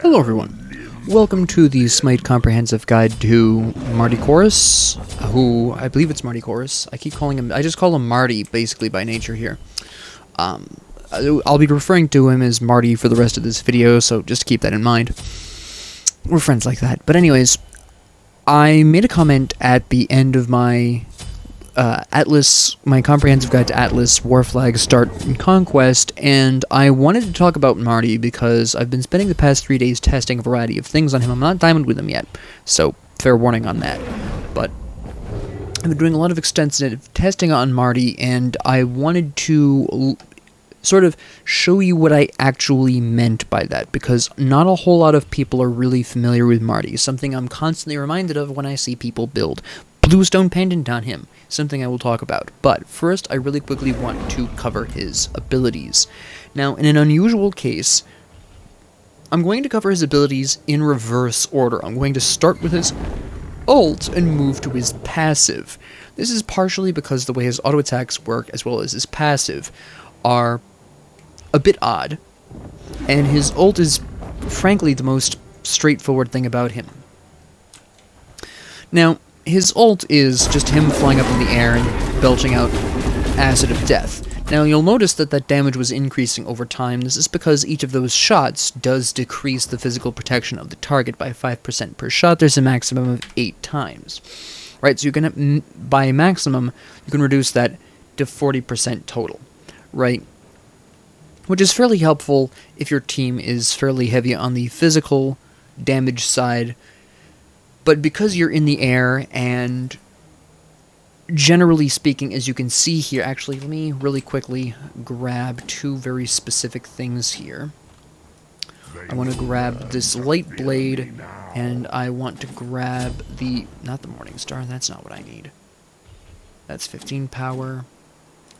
Hello everyone, welcome to the SMITE Comprehensive Guide to Martichoras, who, I believe it's Martichoras. I keep calling him, I just call him Marti, basically, by nature here. I'll be referring to him as Marti for the rest of this video, so just keep that in mind. We're friends like that. But anyways, I made a comment at the end of my Atlas, my comprehensive guide to Atlas, War Flag, Start, and Conquest, and I wanted to talk about Marti because I've been spending the past 3 days testing a variety of things on him. I'm not diamond with him yet, so fair warning on that. But I've been doing a lot of extensive testing on Marti, and I wanted to sort of show you what I actually meant by that, because not a whole lot of people are really familiar with Marti, something I'm constantly reminded of when I see people build Bluestone Pendant on him, something I will talk about. But first, I really quickly want to cover his abilities. Now, in an unusual case, I'm going to cover his abilities in reverse order. I'm going to start with his ult and move to his passive. This is partially because the way his auto attacks work, as well as his passive, are a bit odd, and his ult is, frankly, the most straightforward thing about him. Now, his ult is just him flying up in the air and belching out acid of death. Now, you'll notice that that damage was increasing over time. This is because each of those shots does decrease the physical protection of the target by 5% per shot. There's a maximum of 8 times. Right, so you can, by maximum, you can reduce that to 40% total. Right? Which is fairly helpful if your team is fairly heavy on the physical damage side. But because you're in the air, and generally speaking, as you can see here, actually, let me really quickly grab 2 very specific things here. I want to grab this light blade, and I want to grab not the Morning Star, that's not what I need. That's 15 power.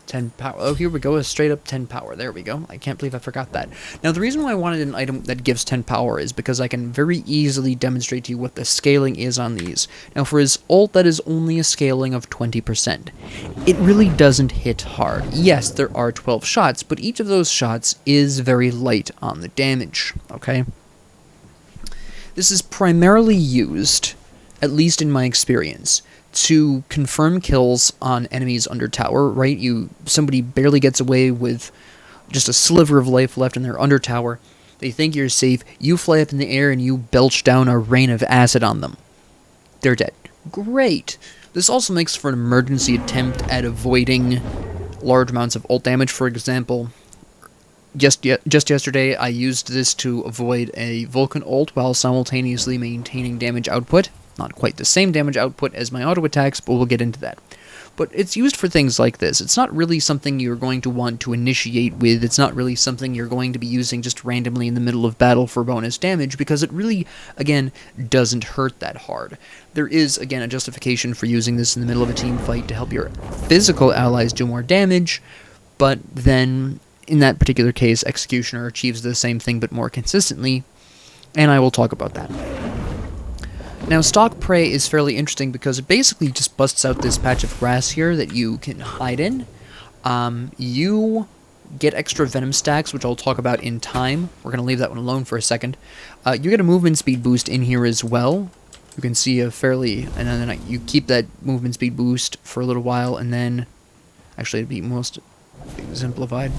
10 power. Oh, here we go, a straight up 10 power. There we go. I can't believe I forgot that. Now, the reason why I wanted an item that gives 10 power is because I can very easily demonstrate to you what the scaling is on these. Now, for his ult, that is only a scaling of 20%. It really doesn't hit hard. Yes, there are 12 shots, but each of those shots is very light on the damage, okay? This is primarily used, at least in my experience, to confirm kills on enemies under tower, right? Somebody barely gets away with just a sliver of life left in their under tower. They think you're safe. You fly up in the air and you belch down a rain of acid on them. They're dead. Great. This also makes for an emergency attempt at avoiding large amounts of ult damage. For example, just yesterday I used this to avoid a Vulcan ult while simultaneously maintaining damage output. Not quite the same damage output as my auto attacks, but we'll get into that. But it's used for things like this. It's not really something you're going to want to initiate with. It's not really something you're going to be using just randomly in the middle of battle for bonus damage, because it really, again, doesn't hurt that hard. There is, again, a justification for using this in the middle of a team fight to help your physical allies do more damage, but then, in that particular case, Executioner achieves the same thing but more consistently, and I will talk about that. Now, Stalk Prey is fairly interesting because it basically just busts out this patch of grass here that you can hide in. You get extra venom stacks, which I'll talk about in time. We're going to leave that one alone for a second. You get a movement speed boost in here as well. You can see and then you keep that movement speed boost for a little while, and then, actually it'd be most exemplified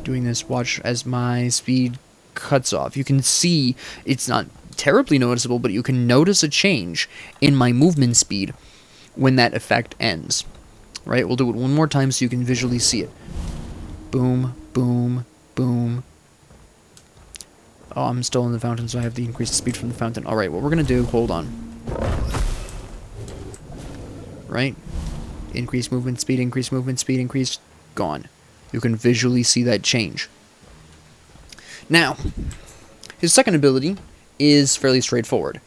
doing this. Watch as my speed cuts off. You can see it's not terribly noticeable, but you can notice a change in my movement speed when that effect ends. Right? We'll do it one more time so you can visually see it. Boom, boom, boom. Oh, I'm still in the fountain, so I have the increased speed from the fountain. Alright, what we're going to do, hold on. Right? Increased movement speed, increased, gone. You can visually see that change. Now, his second ability is fairly straightforward.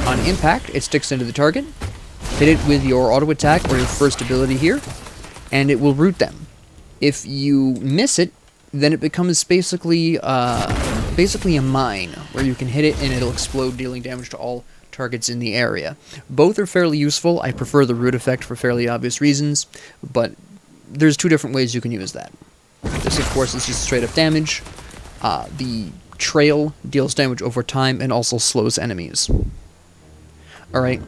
On impact, it sticks into the target, hit it with your auto attack or your first ability here, and it will root them. If you miss it, then it becomes basically a mine, where you can hit it and it'll explode, dealing damage to all targets in the area. Both are fairly useful. I prefer the root effect for fairly obvious reasons, but there's 2 different ways you can use that. This, of course, is just straight up damage. The trail, deals damage over time, and also slows enemies. Alright.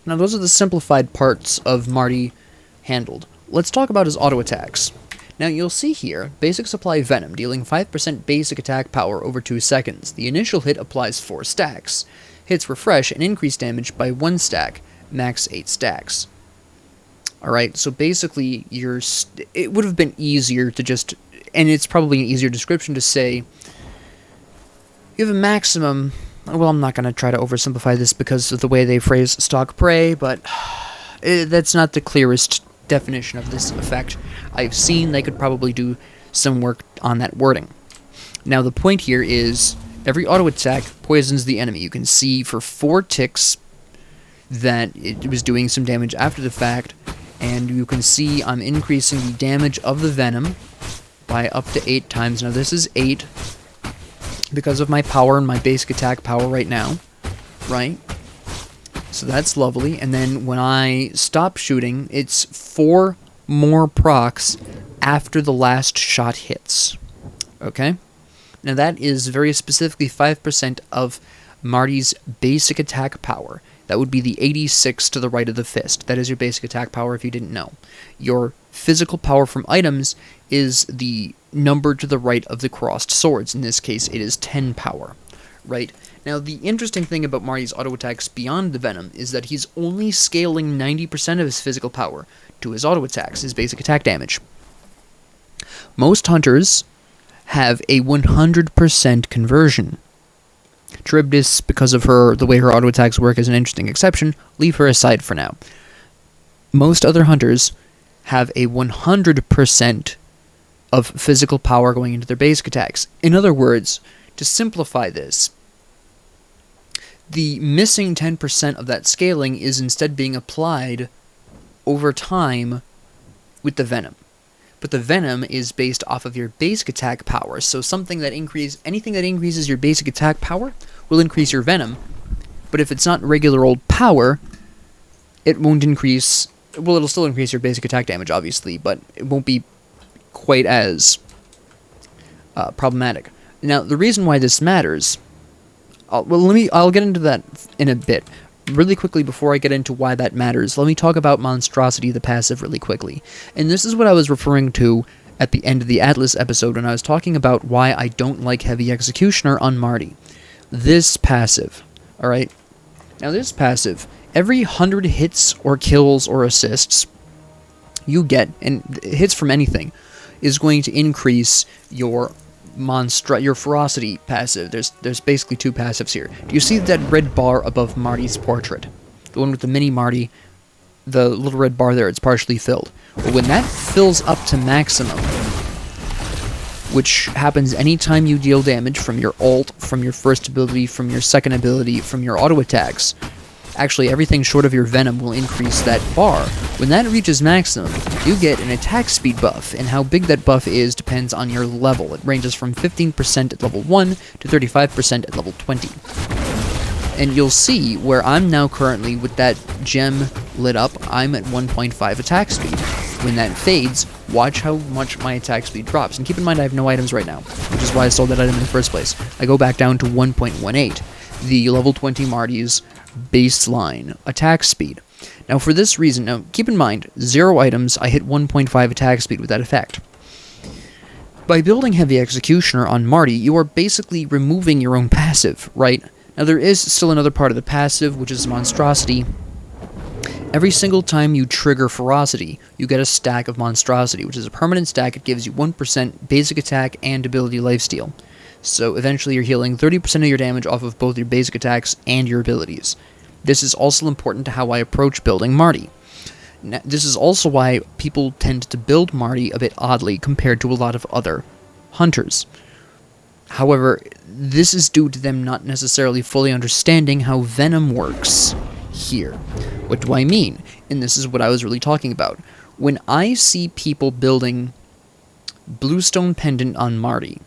Now those are the simplified parts of Marti handled. Let's talk about his auto attacks. Now you'll see here, basic supply Venom, dealing 5% basic attack power over 2 seconds. The initial hit applies 4 stacks. Hits refresh and increase damage by 1 stack, max 8 stacks. Alright, so basically, it would have been easier to just, and it's probably an easier description to say, you have a maximum, well, I'm not going to try to oversimplify this because of the way they phrase stock prey, but that's not the clearest definition of this effect I've seen. They could probably do some work on that wording. Now, the point here is, every auto attack poisons the enemy. You can see for 4 ticks that it was doing some damage after the fact, and you can see I'm increasing the damage of the Venom by up to 8 times. Now this is 8 because of my power and my basic attack power right now, right? So that's lovely, and then when I stop shooting, it's 4 more procs after the last shot hits, okay? Now that is very specifically 5% of Marti's basic attack power. That would be the 86 to the right of the fist. That is your basic attack power if you didn't know. Your physical power from items is the number to the right of the crossed swords. In this case, it is 10 power, right? Now, the interesting thing about Marti's auto attacks beyond the Venom is that he's only scaling 90% of his physical power to his auto attacks, his basic attack damage. Most hunters have a 100% conversion. Charybdis, because of the way her auto attacks work, is an interesting exception. Leave her aside for now. Most other hunters have a 100% of physical power going into their basic attacks. In other words, to simplify this, the missing 10% of that scaling is instead being applied over time with the Venom. But the Venom is based off of your basic attack power, so anything that increases your basic attack power will increase your Venom, but if it's not regular old power, it won't increase, well, it'll still increase your basic attack damage, obviously, but it won't be quite as problematic. Now, the reason why this matters, I'll get into that in a bit. Really quickly, before I get into why that matters, let me talk about Monstrosity, the passive, really quickly. And this is what I was referring to at the end of the Atlas episode when I was talking about why I don't like Heavy Executioner on Marti. This passive, alright? Now this passive, every 100 hits or kills or assists you get, and hits from anything, is going to increase your ferocity passive. There's basically 2 passives here. Do you see that red bar above Marti's portrait? The one with the mini Marti, the little red bar there, it's partially filled. Well, when that fills up to maximum, which happens anytime you deal damage from your ult, from your first ability, from your second ability, from your auto attacks, actually everything short of your Venom will increase that bar. When that reaches maximum, you get an attack speed buff, and how big that buff is depends on your level. It ranges from 15% at level 1 to 35% at level 20. And you'll see where I'm now currently with that gem lit up, I'm at 1.5 attack speed. When that fades, watch how much my attack speed drops. And keep in mind I have no items right now, which is why I sold that item in the first place. I go back down to 1.18, the level 20 Marti's baseline attack speed. Now for this reason, now keep in mind, 0 items, I hit 1.5 attack speed with that effect. By building Heavy Executioner on Marti, you are basically removing your own passive, right? Now there is still another part of the passive, which is Monstrosity. Every single time you trigger Ferocity, you get a stack of Monstrosity, which is a permanent stack. It gives you 1% basic attack and ability lifesteal. So eventually you're healing 30% of your damage off of both your basic attacks and your abilities. This is also important to how I approach building Marti. Now, this is also why people tend to build Marti a bit oddly compared to a lot of other hunters. However, this is due to them not necessarily fully understanding how Venom works here. What do I mean? And this is what I was really talking about. When I see people building Bluestone Pendant on Marti,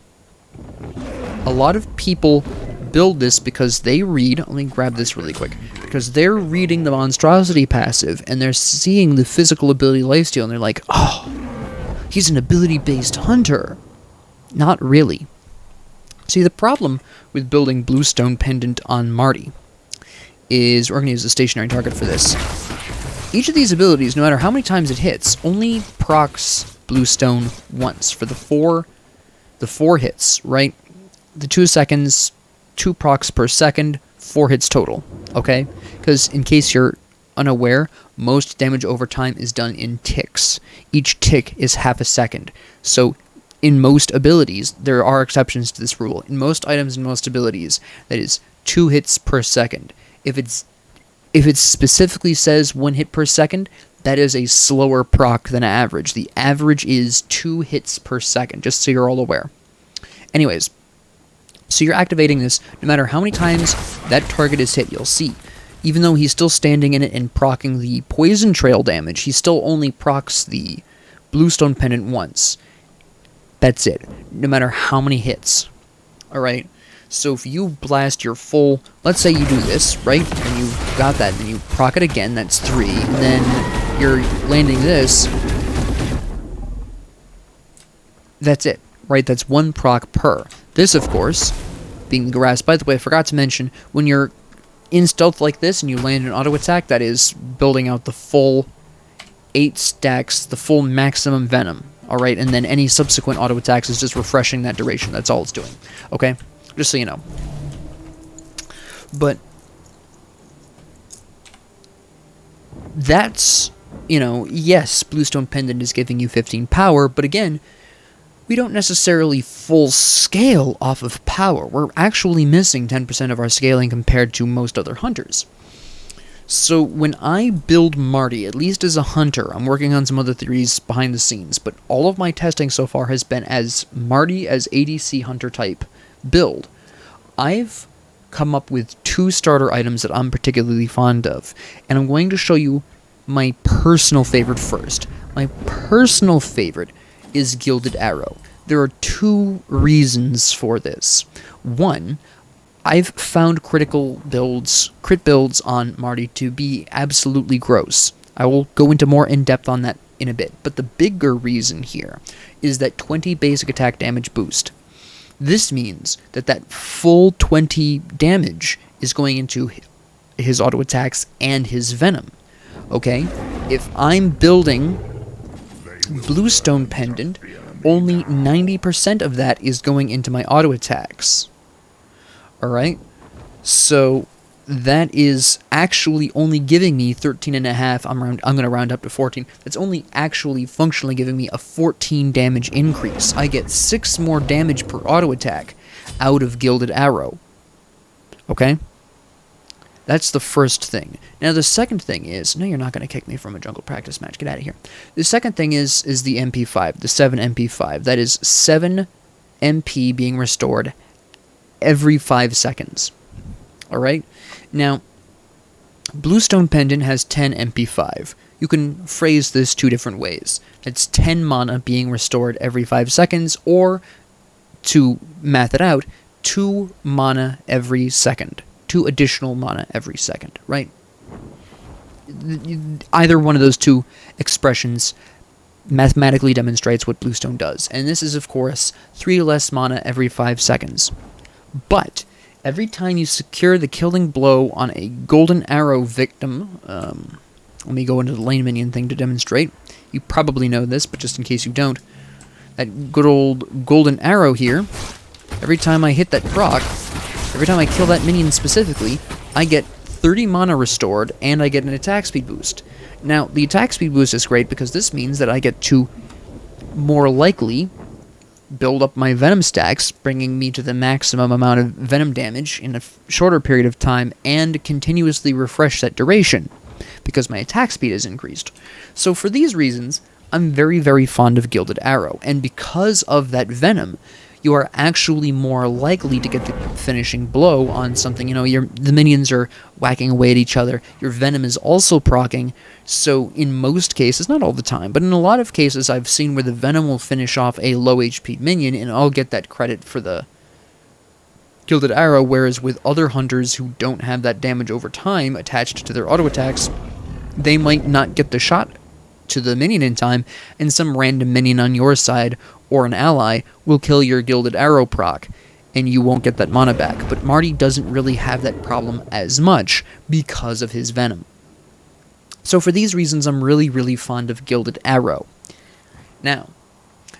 a lot of people build this because they read, let me grab this really quick, because they're reading the Monstrosity passive, and they're seeing the physical ability lifesteal, and they're like, oh, he's an ability-based hunter. Not really. See, the problem with building Bluestone Pendant on Marti is, we're going to use a stationary target for this. Each of these abilities, no matter how many times it hits, only procs Bluestone once for the four hits, right? The 2 seconds, 2 procs per second, 4 hits total, okay? Because in case you're unaware, most damage over time is done in ticks. Each tick is half a second. So in most abilities, there are exceptions to this rule. In most items and most abilities, that is 2 hits per second. If it specifically says 1 hit per second, that is a slower proc than average. The average is 2 hits per second, just so you're all aware. Anyways, so you're activating this no matter how many times that target is hit. You'll see, even though he's still standing in it and proccing the poison trail damage, he still only procs the Bluestone Pendant once. That's it, no matter how many hits. Alright? So if you blast your full, let's say you do this, right? And you got that, and you proc it again, that's 3. And then you're landing this. That's it, right? That's 1 proc per. This, of course, being the grass. By the way, I forgot to mention, when you're in stealth like this and you land an auto attack, that is building out the full 8 stacks, the full maximum venom. Alright, and then any subsequent auto attacks is just refreshing that duration. That's all it's doing. Okay? Just so you know. But that's, yes, Bluestone Pendant is giving you 15 power, but again, we don't necessarily full scale off of power. We're actually missing 10% of our scaling compared to most other hunters. So when I build Marti, at least as a hunter, I'm working on some other theories behind the scenes, but all of my testing so far has been as Marti as ADC hunter type build. I've come up with 2 starter items that I'm particularly fond of, and I'm going to show you my personal favorite first. My personal favorite is Gilded Arrow. There are 2 reasons for this. One, I've found crit builds on Marti to be absolutely gross. I will go into more in-depth on that in a bit, but the bigger reason here is that 20 basic attack damage boost. This means that full 20 damage is going into his auto attacks and his venom. Okay? If I'm building Bluestone Pendant, only 90% of that is going into my auto attacks. Alright? So that is actually only giving me 13.5. I'm going to round up to 14. That's only actually functionally giving me a 14 damage increase. I get 6 more damage per auto attack out of Gilded Arrow. Okay? That's the first thing. Now the second thing is, no, you're not going to kick me from a jungle practice match. Get out of here. The second thing is the MP5, the 7 MP5. That is 7 MP being restored every 5 seconds. Alright? Now, Bluestone Pendant has 10 MP5. You can phrase this 2 different ways. It's 10 mana being restored every 5 seconds, or, to math it out, 2 mana every second. 2 additional mana every second, right? Either one of those 2 expressions mathematically demonstrates what Bluestone does. And this is, of course, 3 less mana every 5 seconds. But every time you secure the killing blow on a Golden Arrow victim, let me go into the lane minion thing to demonstrate. You probably know this, but just in case you don't, that good old Golden Arrow here, every time I hit that proc, every time I kill that minion specifically, I get 30 mana restored, and I get an attack speed boost. Now, the attack speed boost is great because this means that I get to more likely build up my venom stacks, bringing me to the maximum amount of venom damage in a shorter period of time, and continuously refresh that duration, because my attack speed is increased. So for these reasons, I'm very, very fond of Gilded Arrow, and because of that venom, you are actually more likely to get the finishing blow on something. The minions are whacking away at each other, your venom is also proccing, so in most cases, not all the time, but in a lot of cases I've seen where the venom will finish off a low HP minion, and I'll get that credit for the Gilded Arrow, whereas with other hunters who don't have that damage over time attached to their auto attacks, they might not get the shot to the minion in time, and some random minion on your side, or an ally, will kill your Gilded Arrow proc. and you won't get that mana back. But Marti doesn't really have that problem as much because of his Venom. So for these reasons, I'm really, really fond of Gilded Arrow. Now,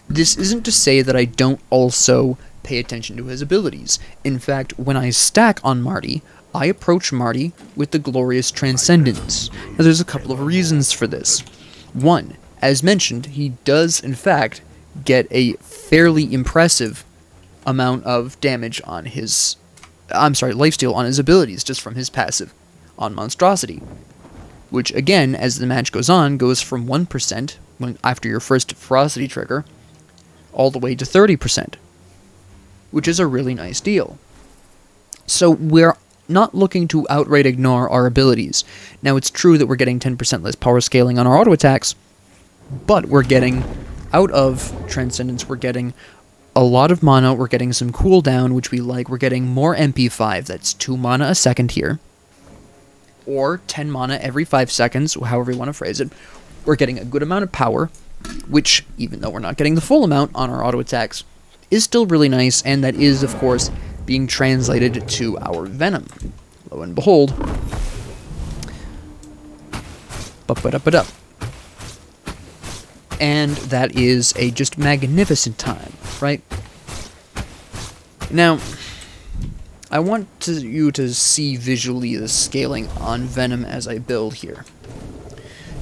this isn't to say that I don't also pay attention to his abilities. In fact, when I stack on Marti, I approach Marti with the Glorious Transcendence. Now, there's a couple of reasons for this. One, as mentioned, he does, in fact, get a fairly impressive amount of damage on his... lifesteal on his abilities, just from his passive on Monstrosity. Which, again, as the match goes on, goes from 1% after your first Ferocity trigger, all the way to 30%. Which is a really nice deal. So we're not looking to outright ignore our abilities. Now, it's true that we're getting 10% less power scaling on our auto attacks, but we're getting, out of Transcendence, we're getting a lot of mana, we're getting some cooldown, which we like, we're getting more MP5, that's 2 mana a second here, or 10 mana every 5 seconds, however you want to phrase it. We're getting a good amount of power, which, even though we're not getting the full amount on our auto attacks, is still really nice, and that is, of course, being translated to our Venom. Lo and behold. Ba-ba-da-ba-da. And that is a just magnificent time, right? Now, I want you to see visually the scaling on Venom as I build here.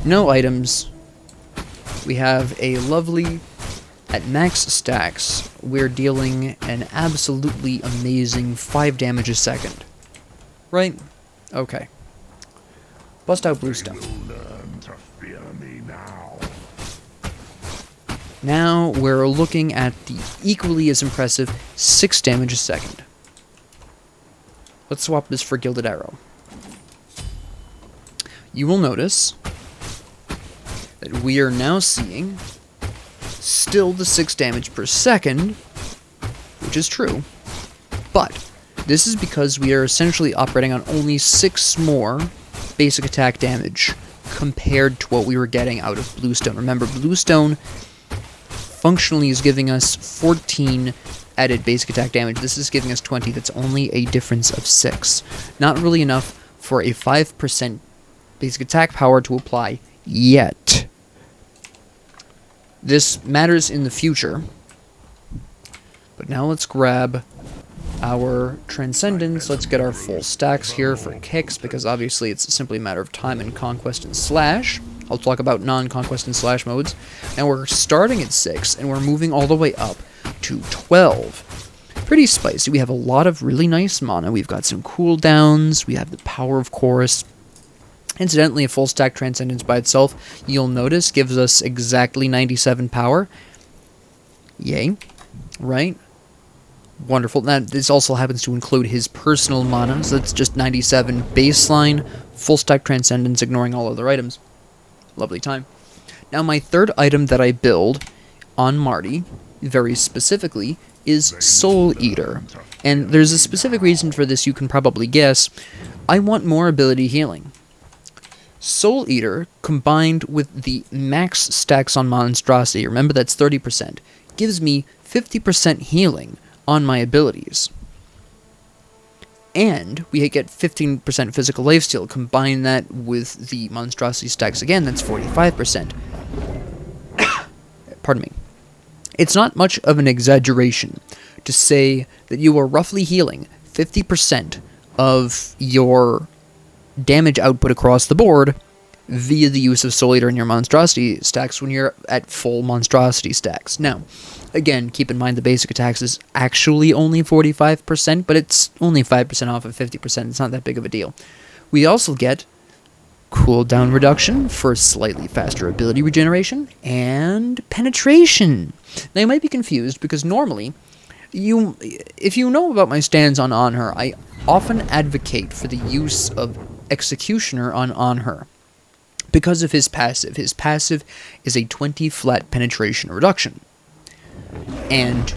No items. We have a lovely... At max stacks, we're dealing an absolutely amazing 5 damage a second. Right? Okay. Bust out Bluestone. Now we're looking at the equally as impressive 6 damage a second. Let's swap this for Gilded Arrow. You will notice that we are now seeing still the 6 damage per second, which is true, but this is because we are essentially operating on only 6 more basic attack damage compared to what we were getting out of Bluestone. Remember, Bluestone functionally is giving us 14 added basic attack damage. This is giving us 20. That's only a difference of 6. Not really enough for a 5% basic attack power to apply yet. This matters in the future, but now let's grab our Transcendence. Let's get our full stacks here for kicks, because obviously it's simply a matter of time in Conquest and Slash. I'll talk about non-Conquest and Slash modes. And we're starting at 6, and we're moving all the way up to 12. Pretty spicy. We have a lot of really nice mana. We've got some cooldowns. We have the power, of course. Incidentally, a full stack Transcendence by itself, you'll notice, gives us exactly 97 power. Yay. Right? Wonderful. Now, this also happens to include his personal mana, so that's just 97 baseline, full stack Transcendence, ignoring all other items. Lovely time. Now, my third item that I build on Marti, very specifically, is Soul Eater. And there's a specific reason for this you can probably guess. I want more ability healing. Soul Eater, combined with the max stacks on Monstrosity, remember that's 30%, gives me 50% healing on my abilities. And we get 15% physical lifesteal. Combine that with the Monstrosity stacks again, that's 45%. Pardon me. It's not much of an exaggeration to say that you are roughly healing 50% of your damage output across the board via the use of Soul Eater in your Monstrosity stacks when you're at full Monstrosity stacks. Now, again, keep in mind the basic attacks is actually only 45%, but it's only 5% off of 50%. It's not that big of a deal. We also get cooldown reduction for slightly faster ability regeneration, and penetration. Now, you might be confused, because normally, if you know about my stance on her, I often advocate for the use of Executioner on her because of his passive. His passive is a 20 flat penetration reduction. And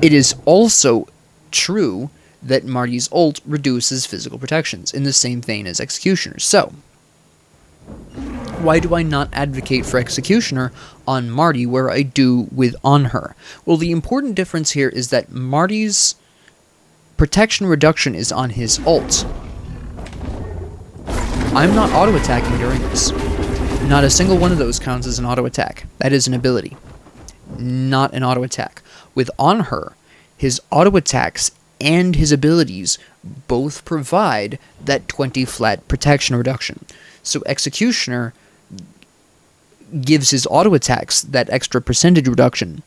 it is also true that Marti's ult reduces physical protections in the same vein as Executioner. So, Why do I not advocate for Executioner on Marti where I do with on her? Well, the important difference here is that Marti's protection reduction is on his ult. I'm not auto-attacking during this. Not a single one of those counts as an auto-attack. That is an ability, not an auto-attack. With on her, his auto-attacks and his abilities both provide that 20 flat protection reduction. So Executioner gives his auto-attacks that extra percentage reduction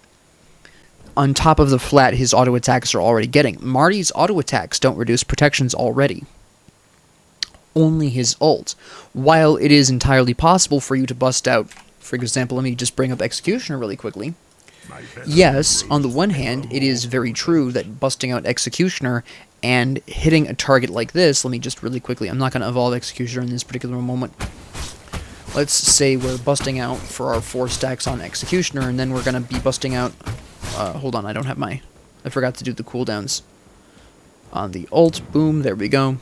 on top of the flat his auto-attacks are already getting. Marti's auto-attacks don't reduce protections already. Only his ult. While it is entirely possible for you to bust out, for example, let me just bring up Executioner really quickly. Yes, on the one hand, it is very true that busting out Executioner and hitting a target like this, let me just really quickly, I'm not going to evolve Executioner in this particular moment. Let's say we're busting out for our 4 stacks on Executioner, and then we're going to be busting out, hold on, I forgot to do the cooldowns on the ult. Boom, there we go.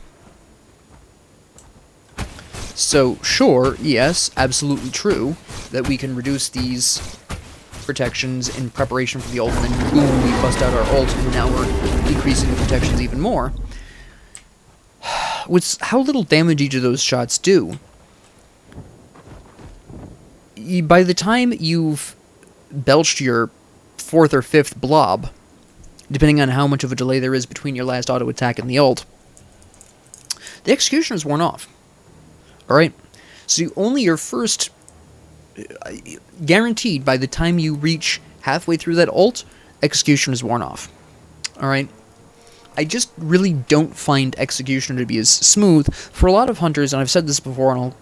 So, sure, yes, absolutely true, that we can reduce these protections in preparation for the ult, and then boom, we bust out our ult, and now we're decreasing the protections even more. With how little damage each of those shots do, by the time you've belched your 4th or 5th blob, depending on how much of a delay there is between your last auto attack and the ult, the Executioner's worn off. Alright? So only your first... guaranteed, by the time you reach halfway through that ult, Executioner is worn off. Alright? I just really don't find Executioner to be as smooth. For a lot of hunters, and I've said this before, and I'll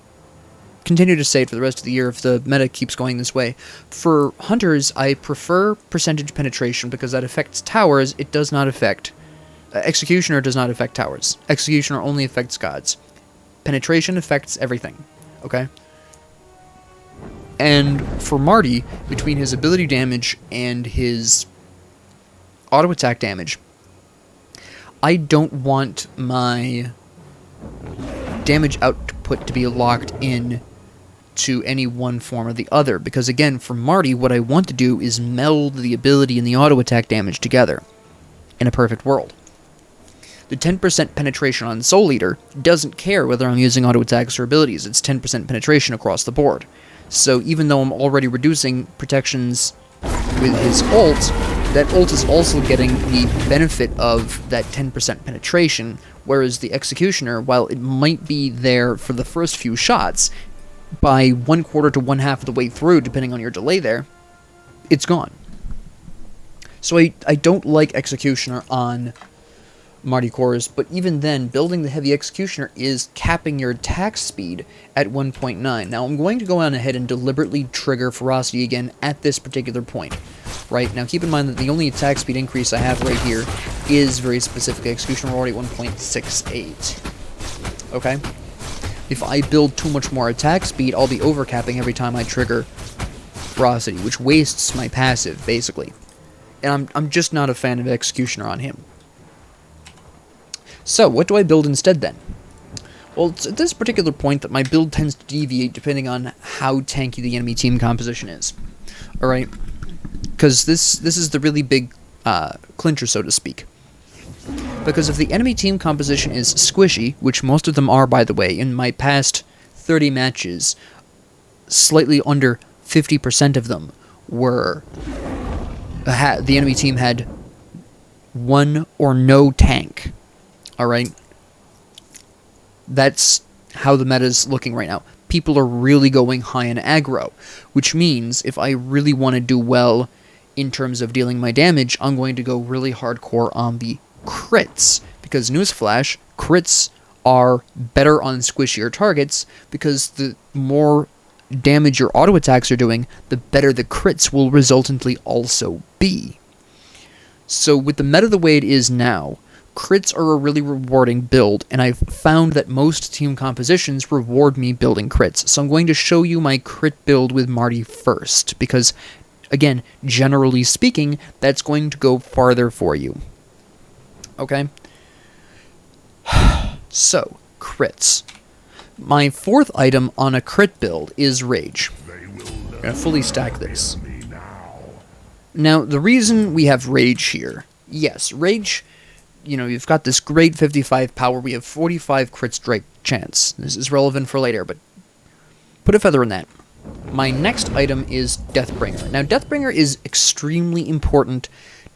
continue to say it for the rest of the year if the meta keeps going this way. For hunters, I prefer percentage penetration because that affects towers. It does not affect... Executioner does not affect towers. Executioner only affects gods. Penetration affects everything. Okay? And for Marti, between his ability damage and his auto-attack damage, I don't want my damage output to be locked in to any one form or the other, because again, for Marti, what I want to do is meld the ability and the auto-attack damage together in a perfect world. The 10% penetration on Soul Eater doesn't care whether I'm using auto-attacks or abilities, it's 10% penetration across the board. So even though I'm already reducing protections with his ult, that ult is also getting the benefit of that 10% penetration, whereas the Executioner, while it might be there for the first few shots, by 1/4 to 1/2 of the way through, depending on your delay there, it's gone. So I don't like Executioner on Martichoras, but even then, building the heavy Executioner is capping your attack speed at 1.9. Now, I'm going to go on ahead and deliberately trigger Ferocity again at this particular point. Right, now keep in mind that the only attack speed increase I have right here is very specific. Executioner, we're already at 1.68. Okay? If I build too much more attack speed, I'll be overcapping every time I trigger Ferocity, which wastes my passive, basically. And I'm just not a fan of Executioner on him. So, what do I build instead then? Well, it's at this particular point that my build tends to deviate depending on how tanky the enemy team composition is. Alright? Because this is the really big clincher, so to speak. Because if the enemy team composition is squishy, which most of them are, by the way, in my past 30 matches, slightly under 50% of them were... the enemy team had one or no tank. Alright? That's how the meta's looking right now. People are really going high in aggro, which means if I really want to do well in terms of dealing my damage, I'm going to go really hardcore on the crits. Because, newsflash, crits are better on squishier targets, because the more damage your auto attacks are doing, the better the crits will resultantly also be. So with the meta the way it is now, crits are a really rewarding build, and I've found that most team compositions reward me building crits. So I'm going to show you my crit build with Marti first, because, again, generally speaking, that's going to go farther for you. Okay? So, crits. My fourth item on a crit build is Rage. I'm going to fully stack this. Now, the reason we have Rage here, yes, Rage, you know, you've got this great 55 power, we have 45 crit strike chance. This is relevant for later, but put a feather in that. My next item is Deathbringer. Now, Deathbringer is extremely important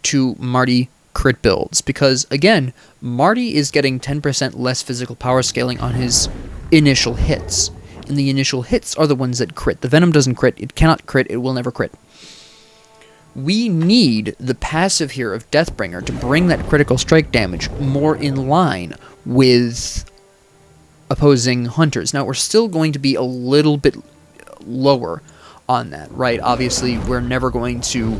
to Marti crit builds, because, again, Marti is getting 10% less physical power scaling on his initial hits. And the initial hits are the ones that crit. The Venom doesn't crit, it cannot crit, it will never crit. We need the passive here of Deathbringer to bring that critical strike damage more in line with opposing hunters. Now, we're still going to be a little bit lower on that, right? Obviously, we're never going to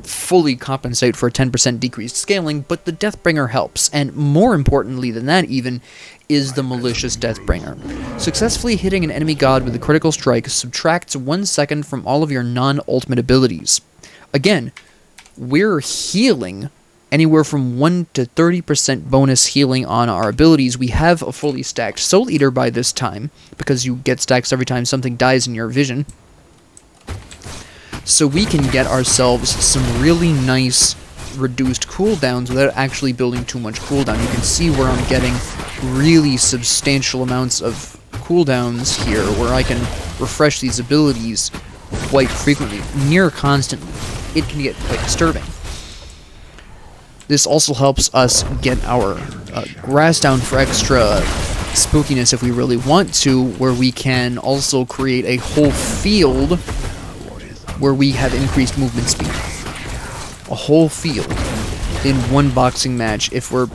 fully compensate for a 10% decreased scaling, but the Deathbringer helps, and more importantly than that even, is the Malicious Deathbringer. Successfully hitting an enemy god with a critical strike subtracts 1 second from all of your non-ultimate abilities. Again, we're healing anywhere from 1 to 30% bonus healing on our abilities. We have a fully stacked Soul Eater by this time, because you get stacks every time something dies in your vision. So we can get ourselves some really nice reduced cooldowns without actually building too much cooldown. You can see where I'm getting really substantial amounts of cooldowns here, where I can refresh these abilities quite frequently, near constantly. It can get quite disturbing. This also helps us get our grass down for extra spookiness if we really want to, where we can also create a whole field where we have increased movement speed. A whole field in one boxing match if we're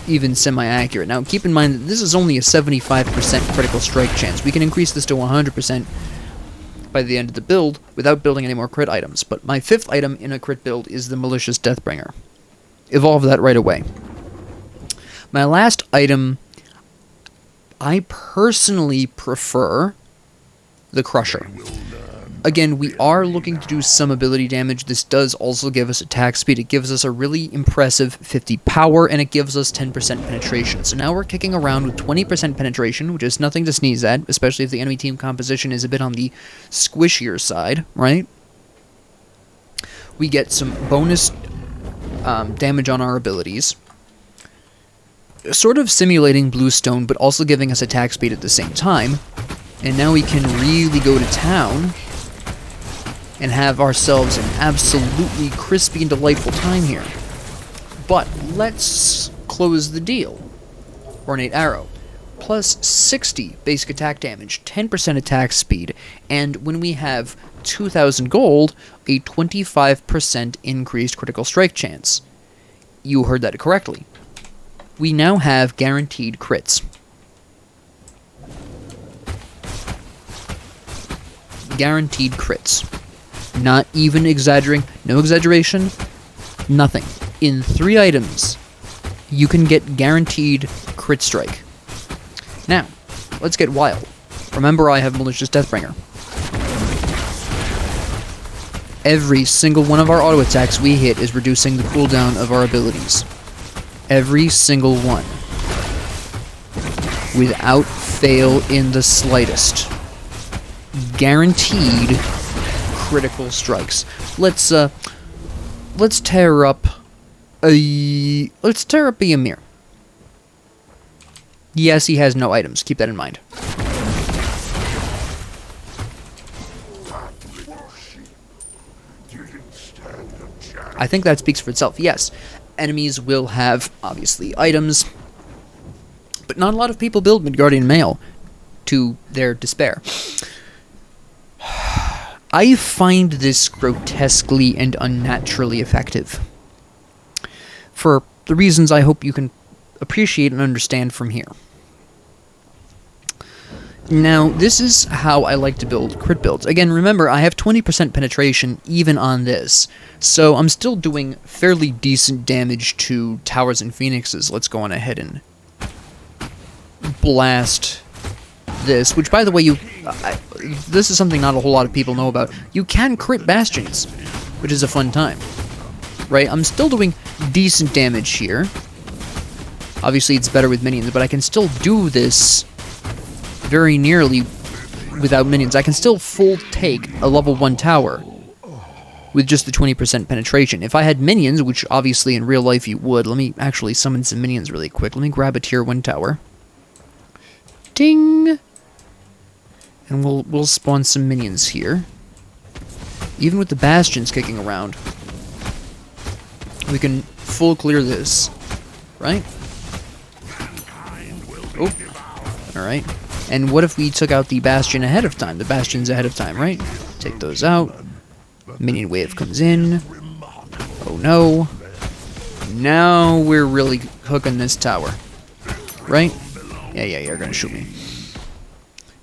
even semi-accurate. Now, keep in mind that this is only a 75% critical strike chance. We can increase this to 100% by the end of the build without building any more crit items. But my fifth item in a crit build is the Malicious Deathbringer. Evolve that right away. My last item, I personally prefer the Crusher. Again, we are looking to do some ability damage. This does also give us attack speed. It gives us a really impressive 50 power, and it gives us 10% penetration. So now we're kicking around with 20% penetration, which is nothing to sneeze at, especially if the enemy team composition is a bit on the squishier side, right? We get some bonus damage on our abilities, sort of simulating Bluestone, but also giving us attack speed at the same time. And now we can really go to town and have ourselves an absolutely crispy and delightful time here. But let's close the deal. Ornate Arrow. Plus 60 basic attack damage, 10% attack speed, and when we have 2,000 gold, a 25% increased critical strike chance. You heard that correctly. We now have guaranteed crits. Guaranteed crits. Not even exaggerating, no exaggeration, nothing. In 3 items, you can get guaranteed crit strike. Now, let's get wild. Remember, I have Malicious Deathbringer. Every single one of our auto attacks we hit is reducing the cooldown of our abilities. Every single one. Without fail in the slightest. Guaranteed critical strikes. Let's tear up a Ymir. Yes, he has no items. Keep that in mind. I think that speaks for itself. Yes, enemies will have, obviously, items, but not a lot of people build Midgardian Mail, to their despair. I find this grotesquely and unnaturally effective, for the reasons I hope you can appreciate and understand from here. Now, this is how I like to build crit builds. Again, remember, I have 20% penetration even on this, so I'm still doing fairly decent damage to towers and phoenixes. Let's go on ahead and blast this, which, by the way, this is something not a whole lot of people know about. You can crit bastions, which is a fun time, right? I'm still doing decent damage here. Obviously, it's better with minions, but I can still do this very nearly without minions. I can still full take a level 1 tower with just the 20% penetration. If I had minions, which obviously in real life you would, let me actually summon some minions really quick. Let me grab a tier 1 tower. Ding! And we'll spawn some minions here. Even with the bastions kicking around, we can full clear this, right? Oh, alright. And what if we took out the bastion ahead of time? The bastions ahead of time, right? Take those out. Minion wave comes in. Oh no. Now we're really hooking this tower. Right? Yeah, you're gonna shoot me.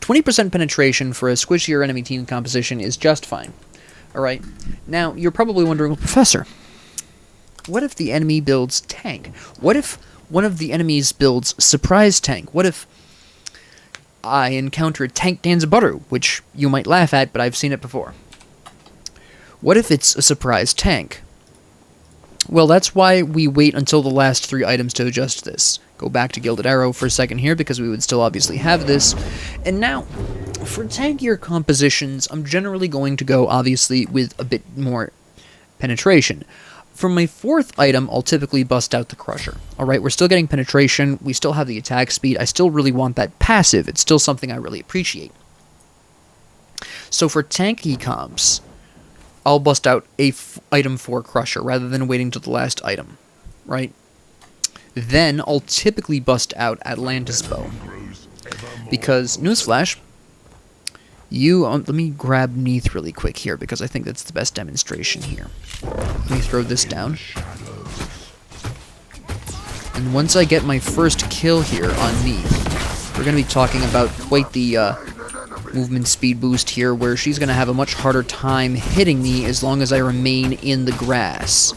20% penetration for a squishier enemy team composition is just fine. Alright? Now, you're probably wondering, Professor, what if the enemy builds tank? What if one of the enemies builds surprise tank? What if I encounter Tank Dan's Butter, which you might laugh at, but I've seen it before? What if it's a surprise tank? Well, that's why we wait until the last 3 items to adjust this. Go back to Gilded Arrow for a second here, because we would still obviously have this. And now, for tankier compositions, I'm generally going to go, obviously, with a bit more penetration. For my 4th item, I'll typically bust out the Crusher. Alright, we're still getting penetration, we still have the attack speed, I still really want that passive, it's still something I really appreciate. So for tanky comps, I'll bust out a item 4 Crusher, rather than waiting till the last item, right? Then, I'll typically bust out Atlantis Bow. Because, newsflash, let me grab Neath really quick here, because I think that's the best demonstration here. Let me throw this down. And once I get my first kill here on Neath, we're going to be talking about quite the movement speed boost here, where she's going to have a much harder time hitting me as long as I remain in the grass,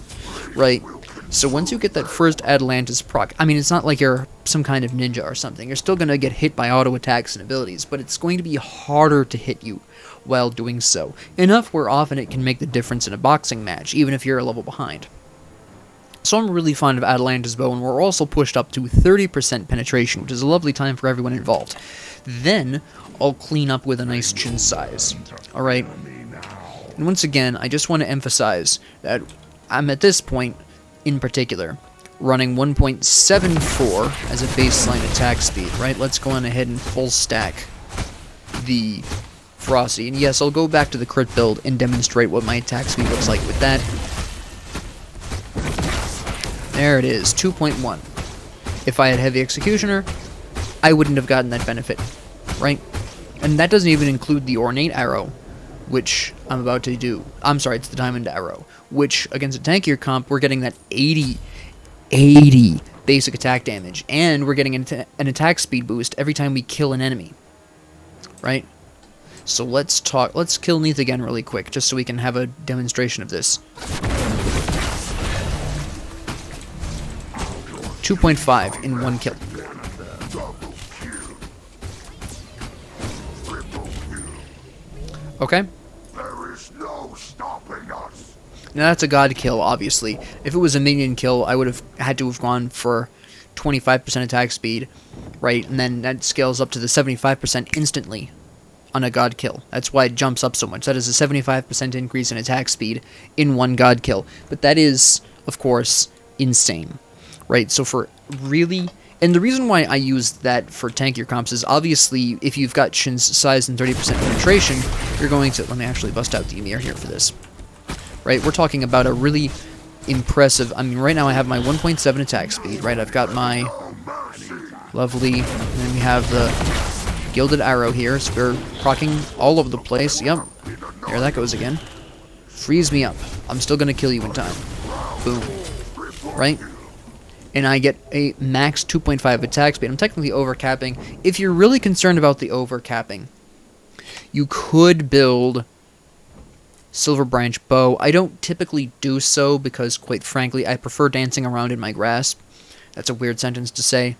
right? So once you get that first Atlantis proc, I mean, it's not like you're some kind of ninja or something. You're still going to get hit by auto attacks and abilities, but it's going to be harder to hit you while doing so. Enough where often it can make the difference in a boxing match, even if you're a level behind. So I'm really fond of Atlantis Bow, and we're also pushed up to 30% penetration, which is a lovely time for everyone involved. Then, I'll clean up with a nice chin size. Alright? And once again, I just want to emphasize that I'm at this point, in particular, running 1.74 as a baseline attack speed, right? Let's go on ahead and full stack the Frosty. And yes, I'll go back to the crit build and demonstrate what my attack speed looks like with that. There it is, 2.1. If I had Heavy Executioner, I wouldn't have gotten that benefit, right? And that doesn't even include the Ornate Arrow, which I'm about to do. I'm sorry, it's the Diamond Arrow, which, against a tankier comp, we're getting that 80 basic attack damage, and we're getting an attack speed boost every time we kill an enemy, right? So let's kill Neath again really quick, just so we can have a demonstration of this. 2.5 in 1 kill. Okay? There is no stopping us. Now that's a god kill, obviously. If it was a minion kill, I would have had to have gone for 25% attack speed, right? And then that scales up to the 75% instantly on a god kill. That's why it jumps up so much. That is a 75% increase in attack speed in 1 god kill. But that is, of course, insane, right? So for really... And the reason why I use that for tankier comps is, obviously, if you've got chin size and 30% penetration, you're going to... Let me actually bust out the Ymir here for this. Right, we're talking about a really impressive... I mean, right now I have my 1.7 attack speed, right? I've got my lovely... And then we have the Gilded Arrow here, so we're procking all over the place. Yep, there that goes again. Freeze me up. I'm still going to kill you in time. Boom. Right? And I get a max 2.5 attack speed. I'm technically overcapping. If you're really concerned about the overcapping, you could build Silver Branch Bow. I don't typically do so because, quite frankly, I prefer dancing around in my grasp. That's a weird sentence to say.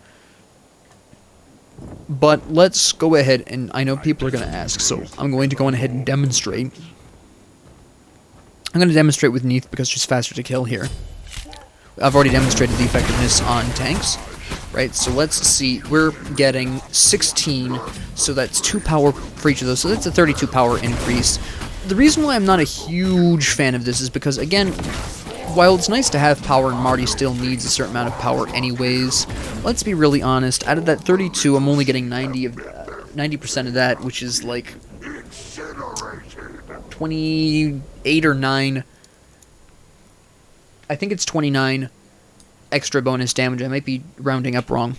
But let's go ahead, and I know people are going to ask, so I'm going to go on ahead and demonstrate. I'm going to demonstrate with Neath because she's faster to kill here. I've already demonstrated the effectiveness on tanks, right? So let's see, we're getting 16, so that's 2 power for each of those, so that's a 32 power increase. The reason why I'm not a huge fan of this is because, again, while it's nice to have power, and Marti still needs a certain amount of power anyways, let's be really honest, out of that 32, I'm only getting 90% of that, which is like 28 or 9. I think it's 29 extra bonus damage. I might be rounding up wrong.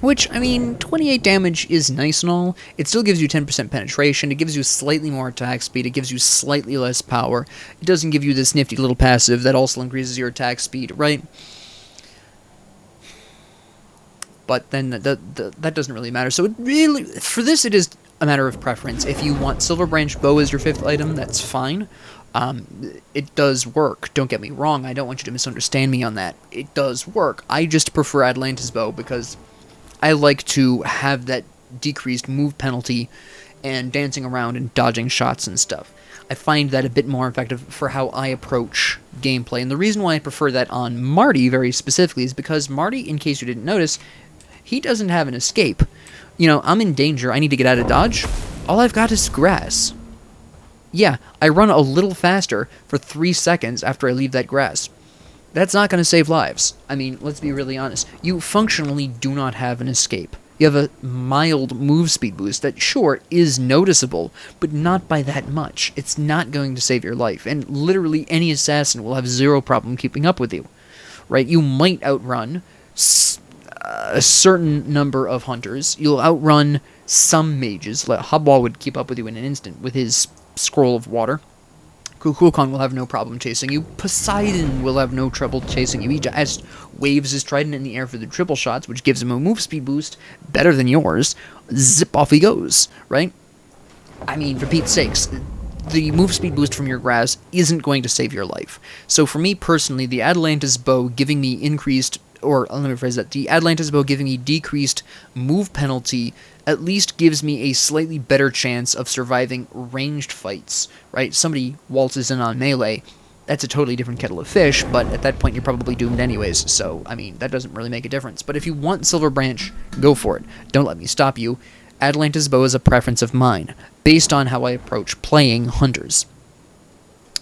Which, I mean, 28 damage is nice and all. It still gives you 10% penetration. It gives you slightly more attack speed. It gives you slightly less power. It doesn't give you this nifty little passive that also increases your attack speed, right? But then that doesn't really matter. So it really, for this, it is a matter of preference. If you want Silver Branch Bow as your 5th item, that's fine. It does work. Don't get me wrong. I don't want you to misunderstand me on that. It does work. I just prefer Atlantis Bow because I like to have that decreased move penalty and dancing around and dodging shots and stuff. I find that a bit more effective for how I approach gameplay. And the reason why I prefer that on Marti very specifically is because Marti, in case you didn't notice, he doesn't have an escape. You know, I'm in danger. I need to get out of dodge. All I've got is grass. Yeah, I run a little faster for 3 seconds after I leave that grass. That's not going to save lives. I mean, let's be really honest. You functionally do not have an escape. You have a mild move speed boost that, sure, is noticeable, but not by that much. It's not going to save your life, and literally any assassin will have zero problem keeping up with you. Right? You might outrun a certain number of hunters. You'll outrun some mages. Hubwall would keep up with you in an instant with his scroll of water. Kukulkan will have no problem chasing you. Poseidon will have no trouble chasing you. He just waves his trident in the air for the triple shots, which gives him a move speed boost better than yours. Zip, off he goes, right? I mean, for Pete's sakes, the move speed boost from your grass isn't going to save your life. So for me personally, the Atlantis Bow giving me increased, or let me rephrase that, the Atlantis Bow giving me decreased move penalty at least gives me a slightly better chance of surviving ranged fights, right? Somebody waltzes in on melee, that's a totally different kettle of fish, but at that point you're probably doomed anyways, so, I mean, that doesn't really make a difference. But if you want Silver Branch, go for it. Don't let me stop you. Atlantis Bow is a preference of mine, based on how I approach playing hunters.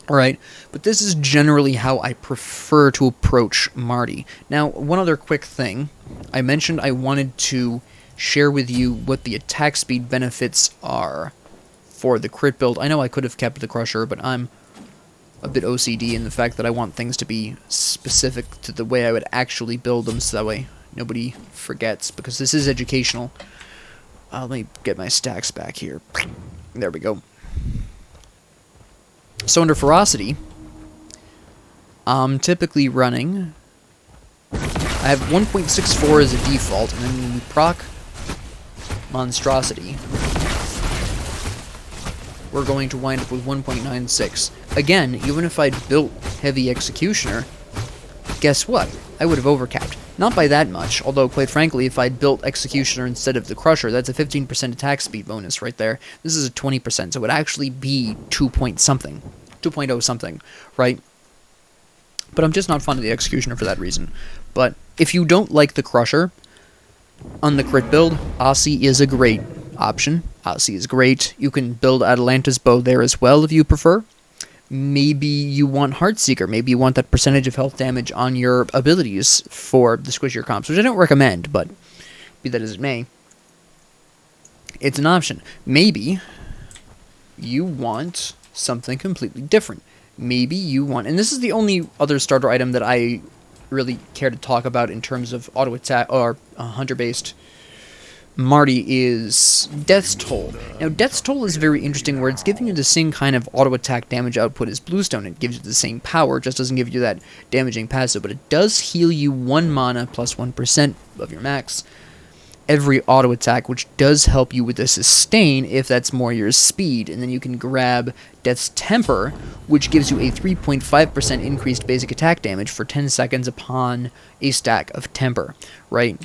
Alright, but this is generally how I prefer to approach Marti. Now, one other quick thing. I mentioned I wanted to share with you what the attack speed benefits are for the crit build. I know I could have kept the Crusher, but I'm a bit OCD in the fact that I want things to be specific to the way I would actually build them, so that way nobody forgets, because this is educational. Let me get my stacks back here. There we go. So under Ferocity, I'm typically running, I have 1.64 as a default, and then when we proc Monstrosity, we're going to wind up with 1.96. Again, even if I'd built Heavy Executioner, guess what? I would have overcapped. Not by that much, although quite frankly, if I'd built Executioner instead of the Crusher, that's a 15% attack speed bonus right there. This is a 20%, so it would actually be 2.something, 2.0 something, right? But I'm just not fond of the Executioner for that reason. But if you don't like the Crusher, on the crit build, Aussie is a great option. Aussie is great. You can build Atlantis Bow there as well if you prefer. Maybe you want Heartseeker. Maybe you want that percentage of health damage on your abilities for the squishier comps, which I don't recommend, but be that as it may, it's an option. Maybe you want something completely different. Maybe you want, and this is the only other starter item that I really care to talk about in terms of auto attack or hunter-based Marti, is Death's Toll. Now, Death's Toll is very interesting, where it's giving you the same kind of auto-attack damage output as Bluestone. It gives you the same power, just doesn't give you that damaging passive, but it does heal you 1 mana plus 1% of your max every auto-attack, which does help you with the sustain if that's more your speed. And then you can grab Death's Temper, which gives you a 3.5% increased basic attack damage for 10 seconds upon a stack of Temper, right?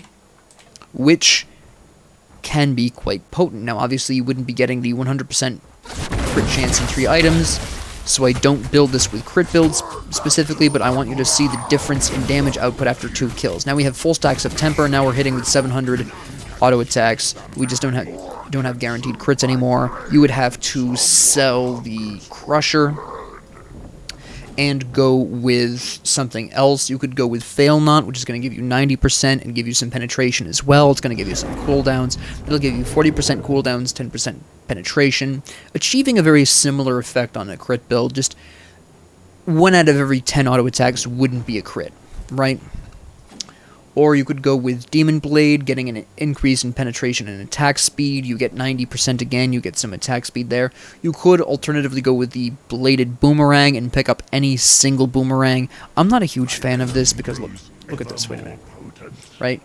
Which can be quite potent. Now, obviously, you wouldn't be getting the 100% crit chance in 3 items, so I don't build this with crit builds, specifically, but I want you to see the difference in damage output after 2 kills. Now we have full stacks of temper. Now we're hitting with 700 auto attacks. We just don't have guaranteed crits anymore. You would have to sell the crusher and go with something else. You could go with Fail Not, which is going to give you 90% and give you some penetration as well. It's going to give you some cooldowns. It'll give you 40% cooldowns, 10% penetration, achieving a very similar effect on a crit build. Just 1 out of every 10 auto attacks wouldn't be a crit, right? Or you could go with Demon Blade, getting an increase in penetration and attack speed. You get 90% again, you get some attack speed there. You could alternatively go with the Bladed Boomerang and pick up any single boomerang. I'm not a huge fan of this because, look at this, wait a minute. Right?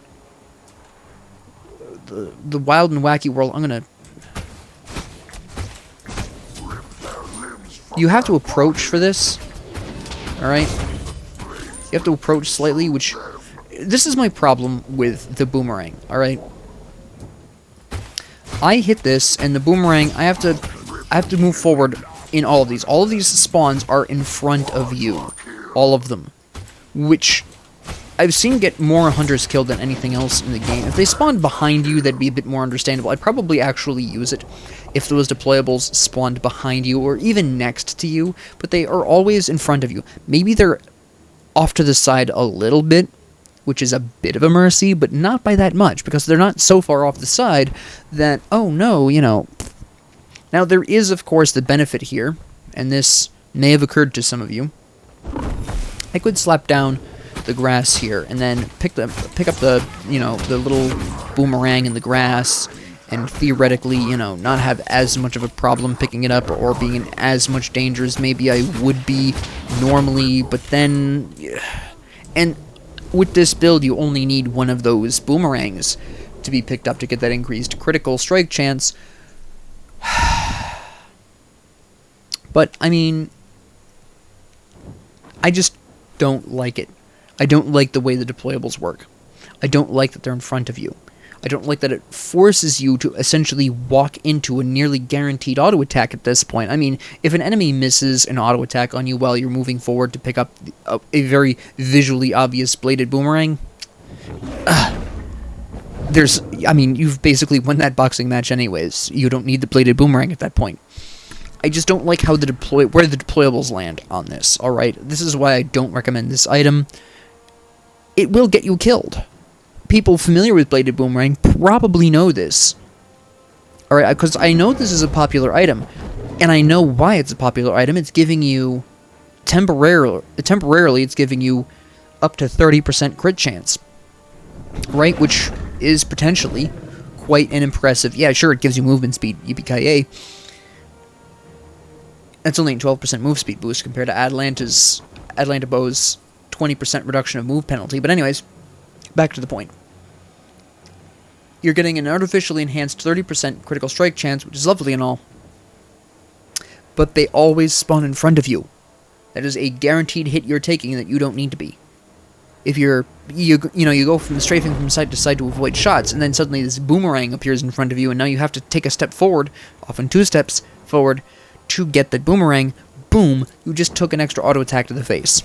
The Wild and Wacky World, I'm gonna... You have to approach for this, alright? You have to approach slightly, which... This is my problem with the boomerang, alright? I hit this, and the boomerang, I have to move forward in all of these. All of these spawns are in front of you. All of them. Which I've seen get more hunters killed than anything else in the game. If they spawned behind you, that'd be a bit more understandable. I'd probably actually use it if those deployables spawned behind you, or even next to you, but they are always in front of you. Maybe they're off to the side a little bit, which is a bit of a mercy, but not by that much, because they're not so far off the side that, oh no, you know. Now, there is, of course, the benefit here, and this may have occurred to some of you. I could slap down the grass here, and then pick up the, you know, the little boomerang in the grass, and theoretically, you know, not have as much of a problem picking it up, or being in as much danger as maybe I would be normally, but then... And... with this build, you only need one of those boomerangs to be picked up to get that increased critical strike chance. But, I mean, I just don't like it. I don't like the way the deployables work. I don't like that they're in front of you. I don't like that it forces you to essentially walk into a nearly guaranteed auto attack at this point. I mean, if an enemy misses an auto attack on you while you're moving forward to pick up a very visually obvious bladed boomerang, I mean, you've basically won that boxing match anyways. You don't need the bladed boomerang at that point. I just don't like how where the deployables land on this, alright? This is why I don't recommend this item. It will get you killed. People familiar with Bladed Boomerang probably know this. Alright, because I know this is a popular item, and I know why it's a popular item. It's giving you, temporarily it's giving you up to 30% crit chance. Right, which is potentially quite an impressive... Yeah, sure, it gives you movement speed, yippee-ki-yay. That's only a 12% move speed boost compared to Atlanta Bow's 20% reduction of move penalty. But anyways, back to the point. You're getting an artificially enhanced 30% critical strike chance, which is lovely and all. But they always spawn in front of you. That is a guaranteed hit you're taking that you don't need to be. If you go from strafing from side to side to avoid shots, and then suddenly this boomerang appears in front of you, and now you have to take a step forward, often 2 steps forward, to get that boomerang. Boom, you just took an extra auto attack to the face.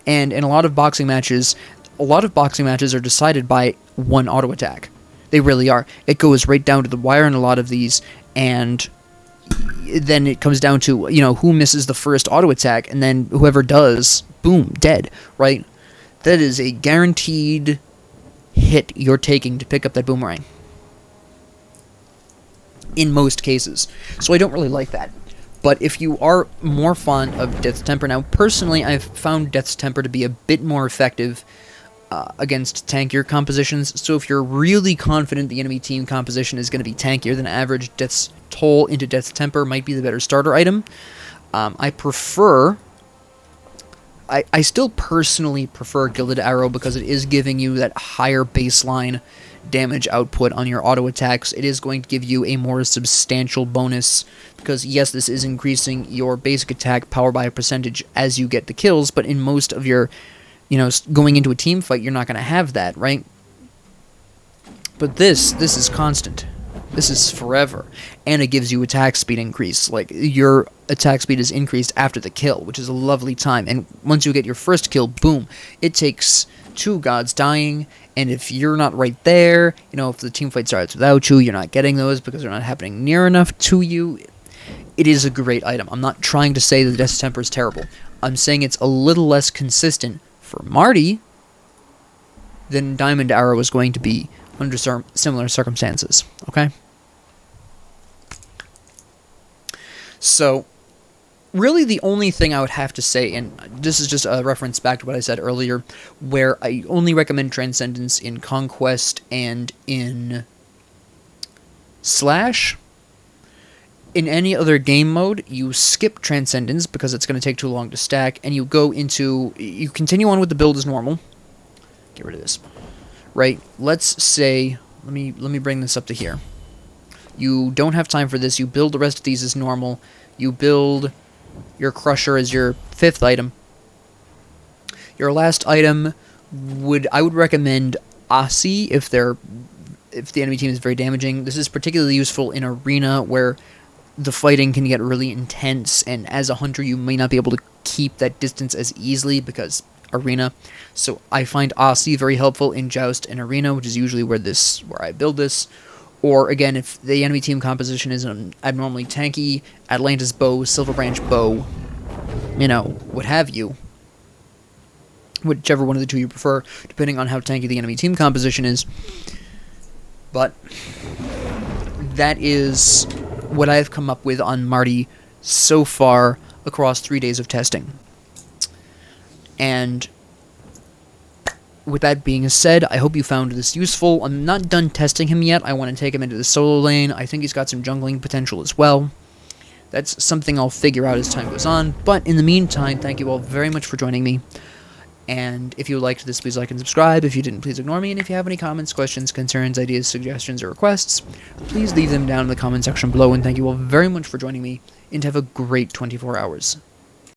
And in a lot of boxing matches are decided by one auto attack. They really are. It goes right down to the wire in a lot of these, and then it comes down to, you know, who misses the first auto attack, and then whoever does, boom, dead, right? That is a guaranteed hit you're taking to pick up that boomerang. In most cases. So I don't really like that. But if you are more fond of Death's Temper, now personally I've found Death's Temper to be a bit more effective against tankier compositions, so if you're really confident the enemy team composition is going to be tankier than average, Death's Toll into Death's Temper might be the better starter item. I still personally prefer Gilded Arrow because it is giving you that higher baseline damage output on your auto attacks. It is going to give you a more substantial bonus because, yes, this is increasing your basic attack power by a percentage as you get the kills, but in most of your, you know, going into a team fight, you're not going to have that, right? But this is constant. This is forever. And it gives you attack speed increase. Like, your attack speed is increased after the kill, which is a lovely time. And once you get your first kill, boom, it takes 2 gods dying, and if you're not right there, if the team fight starts without you, you're not getting those because they're not happening near enough to you. It is a great item. I'm not trying to say that the Death's Temper is terrible. I'm saying it's a little less consistent for Marti than Diamond Arrow is going to be under similar circumstances, okay? So, really the only thing I would have to say, and this is just a reference back to what I said earlier, where I only recommend Transcendence in Conquest and in Slash. In any other game mode, you skip Transcendence because it's going to take too long to stack, and you continue on with the build as normal. Get rid of this. Right, let's say, let me bring this up to here. You don't have time for this, you build the rest of these as normal, you build your Crusher as your 5th item. Your last item, I would recommend Asi if the enemy team is very damaging. This is particularly useful in Arena, where the fighting can get really intense, and as a hunter you may not be able to keep that distance as easily because Arena. So I find Asi very helpful in Joust and Arena, which is usually where I build this. Or again, if the enemy team composition is an abnormally tanky, Atlantis bow, Silver Branch bow, what have you, whichever one of the two you prefer, depending on how tanky the enemy team composition is. But that is what I've come up with on Marti so far across 3 days of testing. And with that being said, I hope you found this useful. I'm not done testing him yet. I want to take him into the solo lane. I think he's got some jungling potential as well. That's something I'll figure out as time goes on. But in the meantime, thank you all very much for joining me. And if you liked this, please like and subscribe. If you didn't, please ignore me. And if you have any comments, questions, concerns, ideas, suggestions, or requests, please leave them down in the comment section below. And thank you all very much for joining me. And have a great 24 hours.